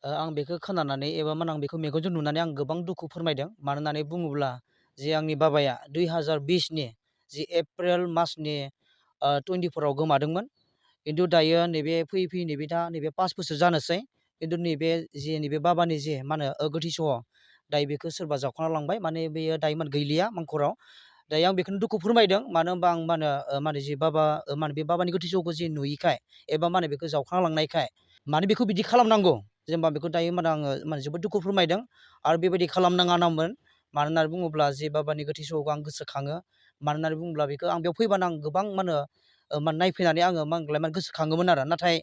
आं बेखौ खोनानानै एबा मा आं बेखौ मेगनजों नुनानै आं गोबां दुखु फोरमायदों। मानो होननानै बुङोब्ला जे आंनि बाबाया 2020नि जि एप्रिल मासनि 24आव गोमादोंमोन। खिन्थु दायो नैबे फैयै फैयै नैबे दा नैबे 5 बोसोर जानोसै। खिन्थु नैबे नैबे बाबानि जे मा होनो गोथै सह दायो बेखौ सोरबा जावखांना लांबाय। माने बेयो दायो माने गैलिया मांखराव। दायो आं बेखौनो दुखु फोरमायदों। मानो होनबा आं मा होनो जि बाबा मा होनो बे बाबानि गोथै सहखौ जे नुयिखाय एबा मा होनो बेखौ जावखांना लांनायखाय मानो बेखौ बिदि खालामनांगौ। जेनेबा बेखौ दायो माने आङो माने जोबोद दुखु फोरमायदों आरो बेबायदि खालामनाङा नांमोन। मानो होननानै बुङोब्ला जे बाबानि गोथै सहखौ आं गोसोखाङो। मानो होननानै बुङोब्ला बेखौ आं बेयाव फैबानो आं गोबां मा होनो माने नायफैनानै आङो मा होनोमोनलाय माने गोसोखाङोमोन आरो। नाथाय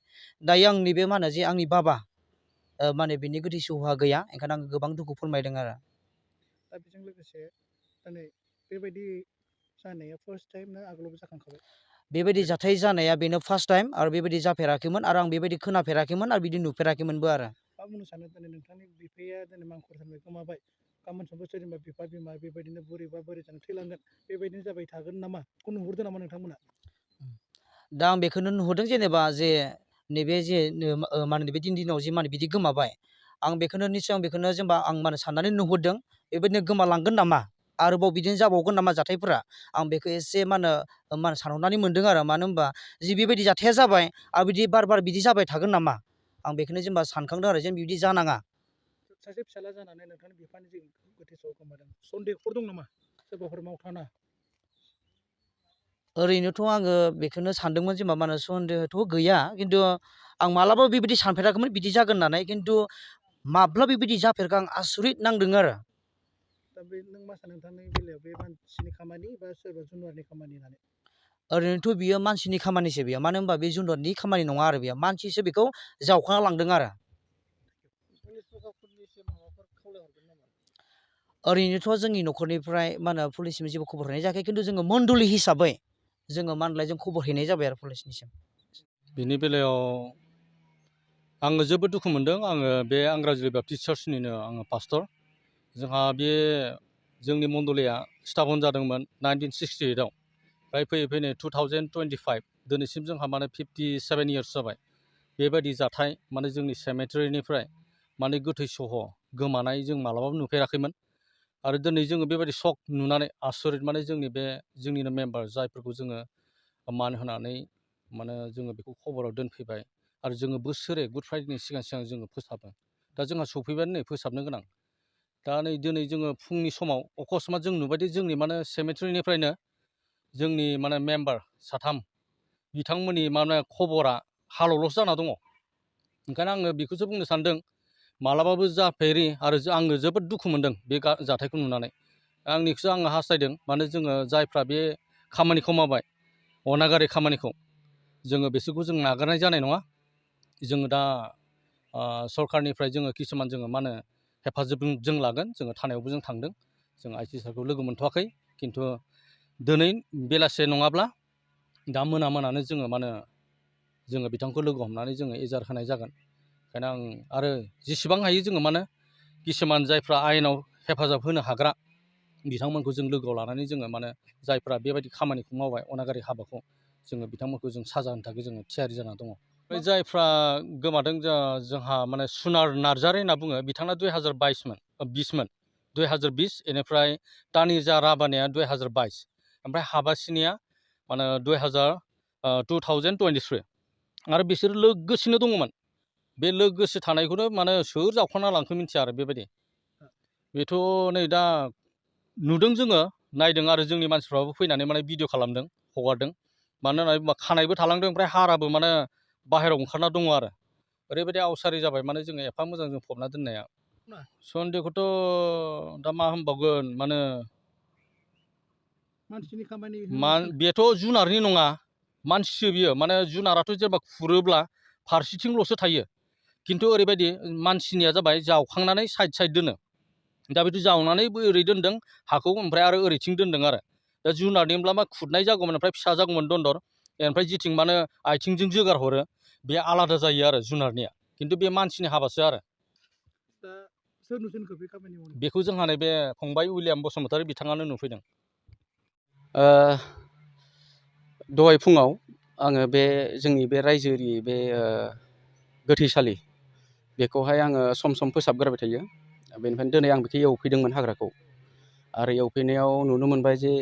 दायो आंनि बे मा होनो जे आंनि बाबा माने बिनि गोथै सहआ गैया। ओंखायनो आं गोबां दुखु फोरमायदों आरो। दा बेजों लोगोसे दिनै बेबायदि जानाया फार्स्ट टाइम ना आगोलावबो जाखांखाबाय? बेबायदि जाथाय जानाया बेनो फार्स्ट टाइम आरो बेबायदि जाफेराखैमोन आरो आं बेबायदि खोनाफेराखैमोन आरो बिदि नुफेराखैमोनबो आरो। मा बुंनो सानो दिनै नोंथांनि बिफाया दिनै मांखर जानानै गोमाबाय। गाबोन समफोर सोरनिबा बिफा बिमा बेबायदिनो बुरैबा बुरै जानानै थैलांगोन। बेबायदिनो जाबाय थागोन नामा? बेखौ नुहुरदों नामा नोंथांमोना? दा आं बेखौनो नुहुरदों जेनेबा जे नैबे जे मा होनो बे दिनाव जे माने बिदि गोमाबाय। आं बेखौनो निस्सय आं बेखौनो जेनेबा आं माने साननानै नुहुरदों बेबायदिनो गोमालांगोन नामा? आरोबाव बिदिनो जाबावगोन नामा जाथायफोरा? आं बेखौ एसे मा होनो सानहरनानै मोनदों आरो। मानो होनबा जि बेबायदि जाथाया जाबाय आरो बिदि बार बार बिदि जाबाय थागोन नामा? आं बेखौनो जेनेबा सानखांदों आरो जेन बिदि जानाङा। सासे फिसाला जानानै नोंथांनि बिफानि जि गोथै सह गोमादों, सन्देहफोर दं नामा? सोरबाफोर मावथाना? ओरैनोथ' आङो बेखौनो सानदोंमोन जेनेबा मा होनो सन्देहथ' गैया। खिन्थु आं मालाबाबो बेबायदि सानफेराखैमोन बिदि जागोन होननानै। खिन्थु माब्ला बेबायदि जाफेरखो आं आसरित नांदों आरो। दा बे नों मा सानो नोंथांनि बेलायाव बे मानसिनि खामानि बा सोरबा जुनारनि खामानि होननानै? ओरैनोथ' बियो मानसिनि खामानिसो बेयो। मानो होनबा बे जुनारनि खामानि नङा आरो बेयो। मानसिसो बेखौ जावखांना लांदों आरो। पुलिस प्रसासननिसिम माबाफोर खावलायहरगोन नामा? ओरैनोथ' जोंनि न'खरनिफ्राय मा होनो पुलिसनिफ्राय जेबो खबर हरनाय जायाखै। खिन्थु जोङो मण्डलि हिसाबै जोङो मा होनलाय जों खबर हैनाय जाबाय आरो पुलिसनिसिम। बिनि बेलायाव आङो जोबोद दुखु मोनदों। आङो बे आंग्राजुलि बापटिस्ट चार्चनिनो आङो पास्टर। जोंहा बे जोंनि मण्डलिया स्थापन जादोंमोन 1968आव। ओमफ्राय फैयै फैयै 2025 दिनैसिम जोंहा माने 57 इयार्स जाबाय। बेबायदि जाथाय माने जोंनि सेमेटेरिनिफ्राय माने गोथै सह गोमानाय जों मालाबाबो नुफेराखैमोन। आरो दिनै जोङो बेबायदि शक नुनानै आसरित माने जोंनिनो मेम्बार जायफोरखौ जोङो मान होनानै माने जोङो बेखौ खबराव दोनफैबाय। आरो जोङो बोसोरे गुड फ्राइडेनि सिगां सिगां जोङो फोसाबो। दा जोंहा सफैबायानो नै फोसाबनो गोनां। दा नै दिनै जोङो फुंनि समाव अकस्मात जों नुबायदि जोंनि माने सेमेटेरिनिफ्रायनो जोंनि माने मेम्बार 3 बिथांमोननि माने खबरा हालावल'सो जाना दङ। ओंखायनो आङो बेखौसो बुंनो सानदों मालाबाबो जाफेरि आरो आङो जोबोद दुखु मोनदों बे जाथायखौ नुनानै। आंनिखौसो आङो हास्थायदों माने जोङो जायफ्रा बे खामानिखौ मावबाय अनागारि खामानिखौ जोङो बिसोरखौ जों नागारनाय जानाय नङा। जोङो दा सरकारनिफ्राय जोङो किसुमान जोङो मा होनो हेफाजाब जों लागोन। जोङो थानायावबो जों थांदों। जों आइसि सारखौ लोगो मोनथ'वाखै। खिन्थु दिनै बेलासे नङाब्ला दा मोनानो जोङो मा होनो जोङो बिथांखौ लोगो हमनानै जोङो एजार होनाय जागोन। ओंखायनो आं आरो जेसेबां हायो जोङो माने किसुमान जायफ्रा आयेनाव हेफाजाब होनो हाग्रा बिथांमोनखौ जों लोगोआव लानानै जोङो माने जायफ्रा बेबायदि खामानिखौ मावबाय अनागारि हाबाखौ जोङो बिथांमोनखौ जों साजा होनो थाखाय जोङो थियारि जाना दङ। ओमफ्राय जायफ्रा गोमादों जोंहा माने सुनार नार्जारि होनना बुङो। बिथांना 2020मोन 2020। बेनिफ्राय तानिजा राबानिया 2022। ओमफ्राय हाबासिनिया माने 2023। आरो बिसोर लोगोसेनो दङमोन। बे लोगोसे थानायखौनो माने सोर जावखांना लांखो मिथिया आरो बेबायदि। बेथ' नै दा नुदों जोङो नायदों आरो जोंनि मानसिफ्राबो फैनानै माने भिडिअ खालामदों हगारदों। मानो होननानै बुङोबा खानायबो थालांदों ओमफ्राय हाराबो माने बाहेरायाव ओंखारना दङ आरो। ओरैबायदि आवसारि जाबाय माने जोङो एफा मोजां जों फबना दोननाया। सन्देहखौथ' दा मा होनबावगोन माने मानसिनि खामानि होनना सानो? बेथ' जुनारनि नङा मानसिसो बियो। माने जुनाराथ' जेनेबा खुरोब्ला फारसेथिंल'सो थायो। खिन्थु ओरैबायदि मानसिनिया जाबाय जावखांनानै साइड दोनो। दा बिदि जावनानै ओरै दोनदों हाखौ ओमफ्राय आरो ओरैथिं दोनदों आरो। दा जुनारनिब्ला मा खुरनाय जागौमोन ओमफ्राय फिसा जागौमोन दन्दर। ओमफ्राय जिथिं माने आथिंजों जोगार हरो बे आलादा जायो आरो जुनारनिया। खिन्थु बे मानसिनि हाबासो आरो। दा सोर नुसनखो बे खामानि मावनायखौ? बेखौ जोंहा नैबे फंबाय उइलियाम बसुमतारी बिथाङानो नुफैदों। दहाय फुङाव आङो बे जोंनि बे रायजोनि बे गोथैसालि बेखौहाय आङो सम सम फोसाबग्रोबाय थायो। बेनिफ्रायनो दिनै आं बेखौ एवफैदोंमोन हाग्राखौ। आरो एवफैनायाव नुनो मोनबाय जे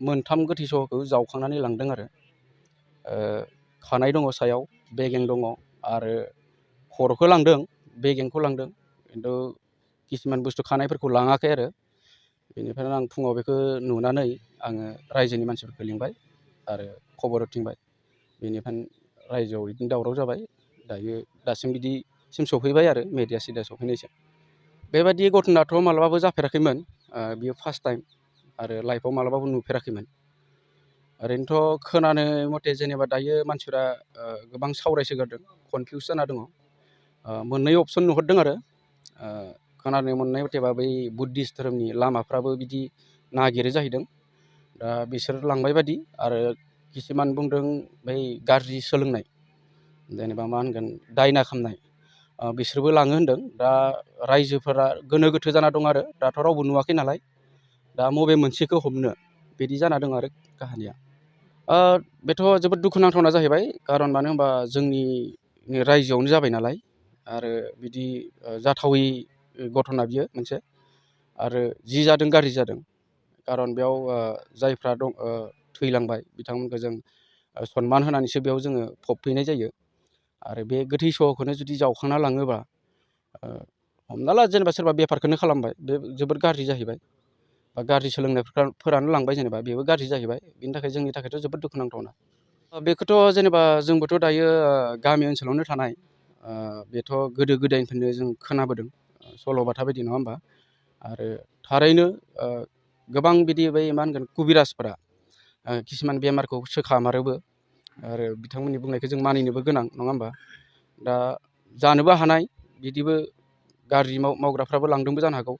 3 गोथै सहखौ जावखांनानै लांदों आरो। खानाय दङ सायाव, बेगें दङ आरो खर'खौ लांदों, बेगेंखौ लांदों। खिन्थु किसुमान बुस्थु खानायफोरखौ लाङाखै आरो। बेनिफ्रायनो आं फुङाव बेखौ नुनानै आङो रायजोनि मानसिफोरखौ लिंबाय आरो खबर होथिंबाय। बेनिफ्रायनो रायजोआव बिदिनो दावराव जाबाय। दासिम बिदिसिम सफैबाय आरो मेडिया सिडिया सफैनायसिम। बेबायदि घटनाथ' मालाबाबो जाफेराखैमोन। बियो फार्स्ट टाइम आरो लाइफआव मालाबाबो नुफेराखैमोन। ओरैनोथ' खोनानो मथे जेनेबा दायो मानसिफोरा गोबां सावरायसोगारदों, कनफिउस जाना दङ। मोननै अपसन नुहरदों आरो। खोनानो मोननाय मथेबा बै बुद्धिस्ट धोरोमनि लामाफ्राबो बिदि नागिरो जाहैदों। दा बिसोर लांबाय बादि आरो किसुमान बुंदों बै गाज्रि सोलोंनाय, जेनेबा मा होनगोन दायना खालामनाय, बिसोरबो लाङो होनदों। दा रायजोफोरा गोनो गोथो जाना दं आरो। दाथ' रावबो नुवाखै नालाय। दा बबे मोनसेखौ हमनो बिदि जाना दं आरो काहानिया। बेथ' जोबोद दुखुनांथावना जाहैबाय। खारन मानो होनबा जोंनि रायजोआवनो जाबाय नालाय आरो बिदि जाथावै घटना बियो मोनसे। आरो जि जादों गाज्रि जादों। खारन बेयाव जायफ्रा दं थैलांबाय बिथांमोनखौ जों सनमान होनानैसो बेयाव जोङो फबफैनाय जायो। आरो बे गोथै सहखौनो जुदि जावखांना लाङोबा, हमना ला जेनेबा सोरबा बेफारखौनो खालामबाय, बे जोबोद गाज्रि जाहैबाय। बा गाज्रि सोलोंनायफोरानो लांबाय, जेनेबा बेबो गाज्रि जाहैबाय। बिनि थाखाय जोंनि थाखायथ' जोबोद दुखुनांथावना। बेखौथ' जेनेबा जोंबोथ' दायो गामि ओनसोलावनो थानाय। बेथ' गोदो गोदायनिफ्रायनो जों खोनाबोदों, सल'बाथा बायदि, नङा होमबा? आरो थारैनो गोबां बिदि बै मा होनगोन कुबिराजफोरा किसुमान बेमारखौ सोखामारोबो। आरो बिथांमोननि बुंनायखौ जों मानिनोबो गोनां, नङा होमबा? दा जानोबो हानाय बिदिबो गाज्रि मावग्राफ्राबो लांदोंबो जानो हागौ।